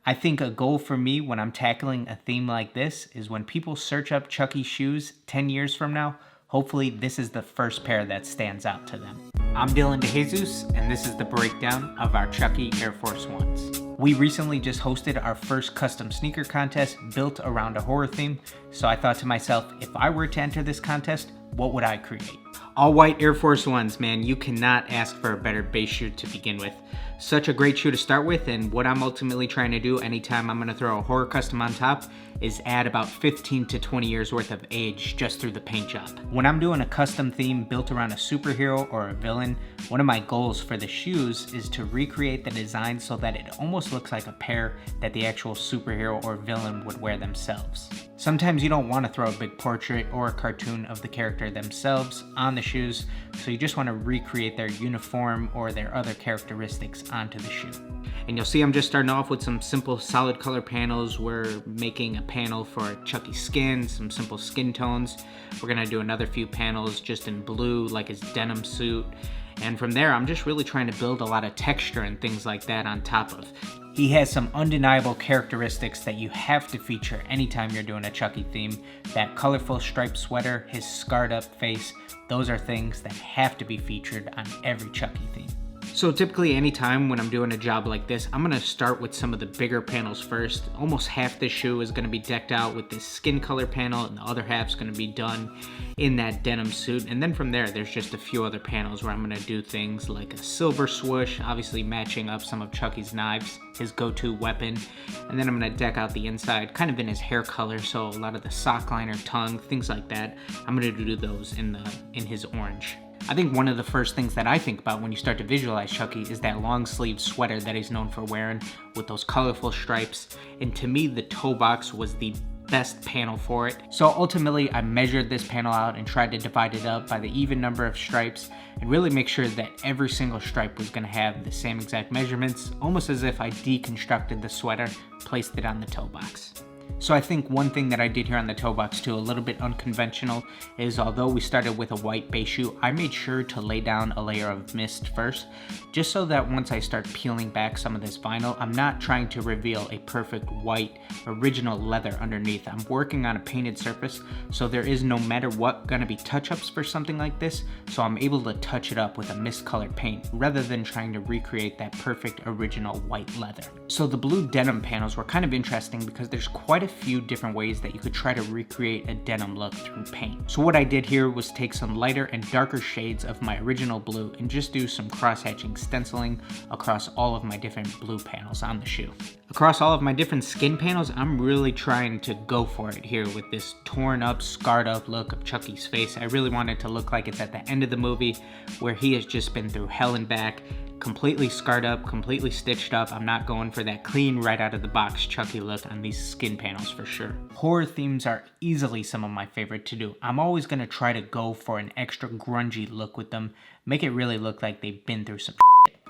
I think a goal for me when I'm tackling a theme like this is when people search up CHUCKY shoes 10 years from now, hopefully this is the first pair that stands out to them. I'm Dillon DeJesus, and this is the breakdown of our CHUCKY Air Force Ones. We recently just hosted our first custom sneaker contest built around a horror theme, so I thought to myself, if I were to enter this contest, what would I create? All white Air Force Ones, man, you cannot ask for a better base shoe to begin with. Such a great shoe to start with, and what I'm ultimately trying to do anytime I'm going to throw a horror custom on top is add about 15 to 20 years worth of age just through the paint job. When I'm doing a custom theme built around a superhero or a villain, one of my goals for the shoes is to recreate the design so that it almost looks like a pair that the actual superhero or villain would wear themselves. Sometimes you don't want to throw a big portrait or a cartoon of the character themselves on the shoes, so you just want to recreate their uniform or their other characteristics onto the shoe. And you'll see I'm just starting off with some simple solid color panels. We're making a panel for CHUCKY skin, some simple skin tones. We're gonna do another few panels just in blue like his denim suit. And from there, I'm just really trying to build a lot of texture and things like that on top of. He has some undeniable characteristics that you have to feature anytime you're doing a CHUCKY theme. That colorful striped sweater, his scarred up face, those are things that have to be featured on every CHUCKY theme. So typically anytime when I'm doing a job like this, I'm gonna start with some of the bigger panels first. Almost half the shoe is gonna be decked out with this skin color panel, and the other half's gonna be done in that denim suit. And then from there, there's just a few other panels where I'm gonna do things like a silver swoosh, obviously matching up some of CHUCKY's knives, his go-to weapon. And then I'm gonna deck out the inside, kind of in his hair color, so a lot of the sock liner, tongue, things like that. I'm gonna do those in his orange. I think one of the first things that I think about when you start to visualize CHUCKY is that long sleeve sweater that he's known for wearing with those colorful stripes. And to me, the toe box was the best panel for it. So ultimately, I measured this panel out and tried to divide it up by the even number of stripes and really make sure that every single stripe was gonna have the same exact measurements, almost as if I deconstructed the sweater, placed it on the toe box. So I think one thing that I did here on the toe box too, a little bit unconventional, is although we started with a white base shoe, I made sure to lay down a layer of mist first, just so that once I start peeling back some of this vinyl, I'm not trying to reveal a perfect white original leather underneath. I'm working on a painted surface, so there is no matter what gonna be touch-ups for something like this, so I'm able to touch it up with a mist colored paint rather than trying to recreate that perfect original white leather. So the blue denim panels were kind of interesting because there's quite a few different ways that you could try to recreate a denim look through paint. So what I did here was take some lighter and darker shades of my original blue and just do some cross-hatching stenciling across all of my different blue panels on the shoe. Across all of my different skin panels, I'm really trying to go for it here with this torn up, scarred up look of CHUCKY's face. I really want it to look like it's at the end of the movie where he has just been through hell and back, completely scarred up, completely stitched up. I'm not going for that clean right out of the box CHUCKY look on these skin panels for sure. Horror themes are easily some of my favorite to do. I'm always gonna try to go for an extra grungy look with them, make it really look like they've been through some shit.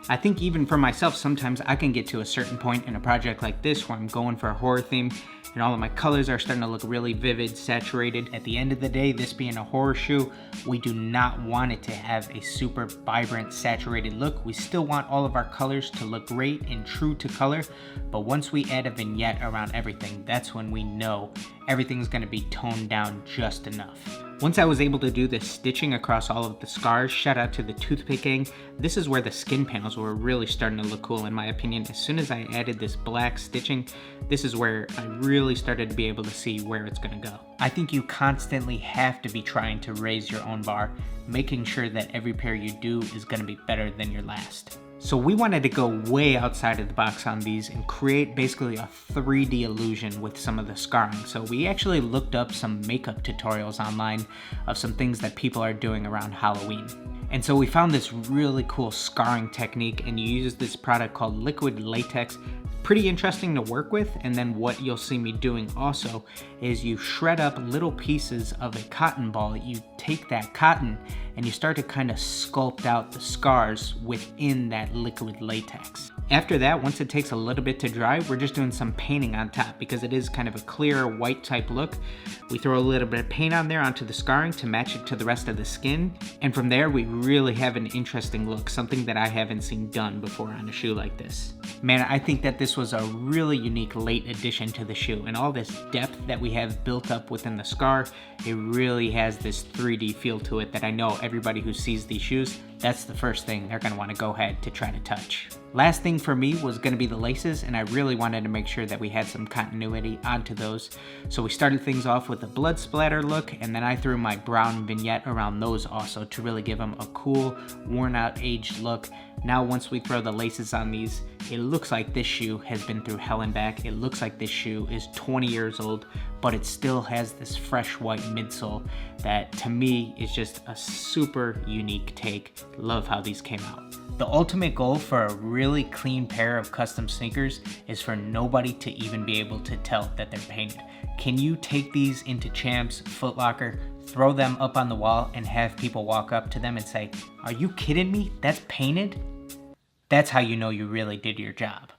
I think even for myself, sometimes I can get to a certain point in a project like this where I'm going for a horror theme and all of my colors are starting to look really vivid, saturated. At the end of the day, this being a horror shoe, we do not want it to have a super vibrant, saturated look. We still want all of our colors to look great and true to color, but once we add a vignette around everything, that's when we know everything's gonna be toned down just enough. Once I was able to do this stitching across all of the scars, shout out to the toothpick gang, this is where the skin panels were really starting to look cool in my opinion. As soon as I added this black stitching, this is where I really started to be able to see where it's gonna go. I think you constantly have to be trying to raise your own bar, making sure that every pair you do is gonna be better than your last. So we wanted to go way outside of the box on these and create basically a 3D illusion with some of the scarring. So we actually looked up some makeup tutorials online of some things that people are doing around Halloween. And so we found this really cool scarring technique, and you use this product called liquid latex. Pretty interesting to work with. And then what you'll see me doing also is you shred up little pieces of a cotton ball. You take that cotton and you start to kind of sculpt out the scars within that liquid latex. After that, once it takes a little bit to dry, we're just doing some painting on top because it is kind of a clear white type look. We throw a little bit of paint on there onto the scarring to match it to the rest of the skin. And from there, we really have an interesting look, something that I haven't seen done before on a shoe like this. Man, I think that that this was a really unique late addition to the shoe, and all this depth that we have built up within the scar, it really has this 3D feel to it that I know everybody who sees these shoes, that's the first thing they're gonna wanna go ahead to try to touch. Last thing for me was gonna be the laces, and I really wanted to make sure that we had some continuity onto those. So we started things off with a blood splatter look, and then I threw my brown vignette around those also to really give them a cool, worn out, aged look. Now once we throw the laces on these, it looks like this shoe has been through hell and back. It looks like this shoe is 20 years old, but it still has this fresh white midsole that to me is just a super unique take. Love how these came out. The ultimate goal for a really clean pair of custom sneakers is for nobody to even be able to tell that they're painted. Can you take these into Champs, Foot Locker, throw them up on the wall and have people walk up to them and say, "Are you kidding me? That's painted?" That's how you know you really did your job.